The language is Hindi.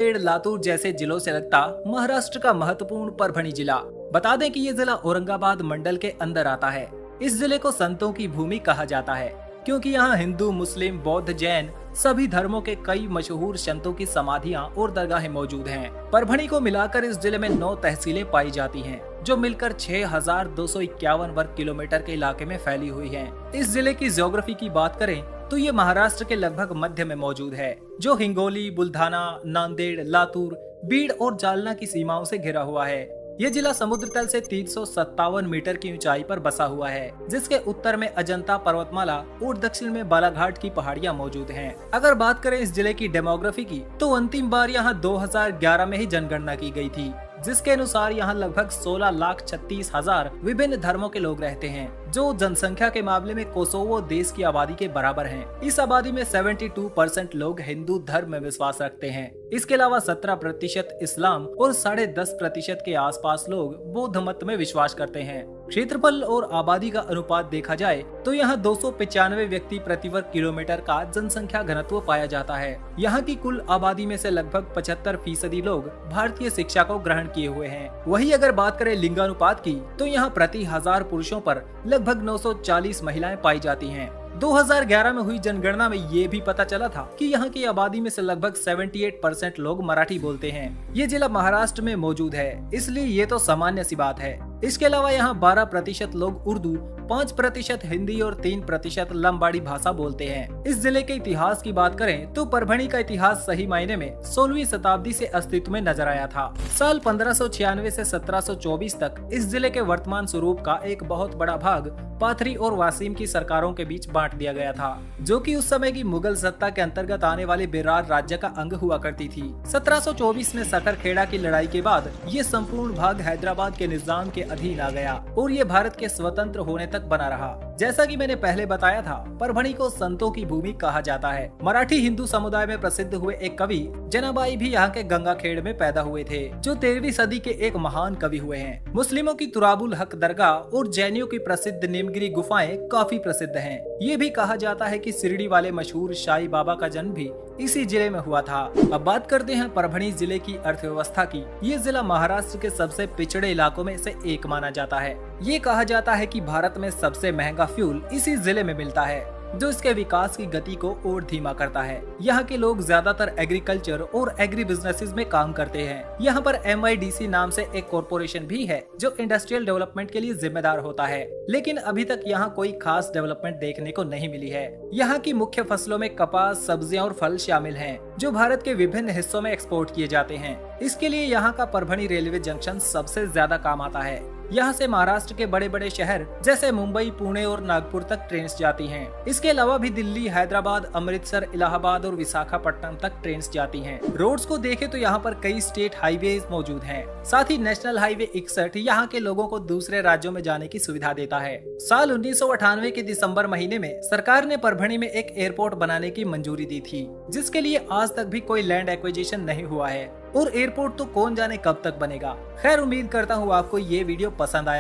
नांदेड़, लातूर जैसे जिलों से लगता महाराष्ट्र का महत्वपूर्ण परभणी जिला। बता दें कि ये जिला औरंगाबाद मंडल के अंदर आता है। इस जिले को संतों की भूमि कहा जाता है क्योंकि यहाँ हिंदू, मुस्लिम, बौद्ध, जैन सभी धर्मों के कई मशहूर संतों की समाधियां और दरगाहें मौजूद हैं। परभणी को मिलाकर इस जिले में 9 तहसीलें पाई जाती हैं, जो मिलकर 6251 वर्ग किलोमीटर के इलाके में फैली हुई हैं। इस जिले की ज्योग्राफी की बात करें तो ये महाराष्ट्र के लगभग मध्य में मौजूद है, जो हिंगोली, बुल्धाना, नांदेड़, लातूर, बीड़ और जालना की सीमाओं से घिरा हुआ है। ये जिला समुद्र तल से 357 मीटर की ऊंचाई पर बसा हुआ है, जिसके उत्तर में अजंता पर्वतमाला और दक्षिण में बालाघाट की पहाड़ियां मौजूद हैं। अगर बात करें इस जिले की डेमोग्राफी की, तो अंतिम बार यहाँ 2011 में ही जनगणना की गई थी, जिसके अनुसार यहाँ लगभग 16,36,000 विभिन्न धर्मों के लोग रहते हैं, जो जनसंख्या के मामले में कोसोवो देश की आबादी के बराबर हैं। इस आबादी में 72% लोग हिंदू धर्म में विश्वास रखते हैं। इसके अलावा 17% इस्लाम और 10.5% के आसपास लोग बौद्ध मत में विश्वास करते हैं। क्षेत्रफल और आबादी का अनुपात देखा जाए तो यहाँ 295 व्यक्ति प्रति वर्ग किलोमीटर का जनसंख्या घनत्व पाया जाता है। यहाँ की कुल आबादी में से लगभग 75% लोग भारतीय शिक्षा को ग्रहण किए हुए हैं। वहीं अगर बात करें लिंगानुपात की, तो यहाँ प्रति 1000 पुरुषों पर लगभग 940 महिलाएं पाई जाती हैं। 2011 में हुई जनगणना में ये भी पता चला था कि यहाँ की आबादी में से लगभग 78% लोग मराठी बोलते हैं। ये जिला महाराष्ट्र में मौजूद है, इसलिए ये तो सामान्य सी बात है। इसके अलावा यहाँ 12% लोग उर्दू, 5% हिंदी और 3% लंबाड़ी भाषा बोलते हैं। इस जिले के इतिहास की बात करें तो परभणी का इतिहास सही मायने में 16वीं शताब्दी से अस्तित्व में नजर आया था। साल 1596 से 1724 तक इस जिले के वर्तमान स्वरूप का एक बहुत बड़ा भाग पाथरी और वासीम की सरकारों के बीच बांट दिया गया था, जो कि उस समय की मुगल सत्ता के अंतर्गत आने वाले बेरार राज्य का अंग हुआ करती थी। 1724 में सकरखेड़ा की लड़ाई के बाद ये संपूर्ण भाग हैदराबाद के निजाम के अधीन आ गया और ये भारत के स्वतंत्र होने तक बना रहा। जैसा कि मैंने पहले बताया था, परभणी को संतों की भूमि कहा जाता है। मराठी हिंदू समुदाय में प्रसिद्ध हुए एक कवि जनाबाई भी यहाँ के गंगाखेड़ में पैदा हुए थे, जो 13वीं सदी के एक महान कवि हुए हैं। मुस्लिमों की तुराबुल हक दरगाह और जैनियों की प्रसिद्ध नीमगिरी गुफाएं काफी प्रसिद्ध हैं। ये भी कहा जाता है कि शिरडी वाले मशहूर साईं बाबा का जन्म भी इसी जिले में हुआ था। अब बात करते हैं परभणी जिले की अर्थव्यवस्था की। ये जिला महाराष्ट्र के सबसे पिछड़े इलाकों में से एक माना जाता है। ये कहा जाता है कि भारत में सबसे महंगा फ्यूल इसी जिले में मिलता है, जो इसके विकास की गति को और धीमा करता है। यहाँ के लोग ज्यादातर एग्रीकल्चर और एग्री बिजनेसेस में काम करते हैं। यहाँ पर MIDC नाम से एक कॉरपोरेशन भी है, जो इंडस्ट्रियल डेवलपमेंट के लिए जिम्मेदार होता है, लेकिन अभी तक यहाँ कोई खास डेवलपमेंट देखने को नहीं मिली है। यहाँ की मुख्य फसलों में कपास, सब्जियां और फल शामिल हैं, जो भारत के विभिन्न हिस्सों में एक्सपोर्ट किए जाते हैं। इसके लिए यहाँ का परभणी रेलवे जंक्शन सबसे ज्यादा काम आता है। यहाँ से महाराष्ट्र के बड़े बड़े शहर जैसे मुंबई, पुणे और नागपुर तक ट्रेन जाती हैं। इसके अलावा भी दिल्ली, हैदराबाद, अमृतसर, इलाहाबाद और विशाखापट्टनम तक ट्रेन जाती हैं। रोड्स को देखें तो यहाँ पर कई स्टेट हाईवे मौजूद हैं। साथ ही नेशनल हाईवे 61 यहाँ के लोगों को दूसरे राज्यों में जाने की सुविधा देता है। साल 1998 के दिसंबर महीने में सरकार ने परभणी में एक एयरपोर्ट बनाने की मंजूरी दी थी, जिसके लिए आज तक भी कोई लैंड एक्विजिशन नहीं हुआ है और एयरपोर्ट तो कौन जाने कब तक बनेगा। खैर, उम्मीद करता हूँ आपको ये वीडियो पसंद आया।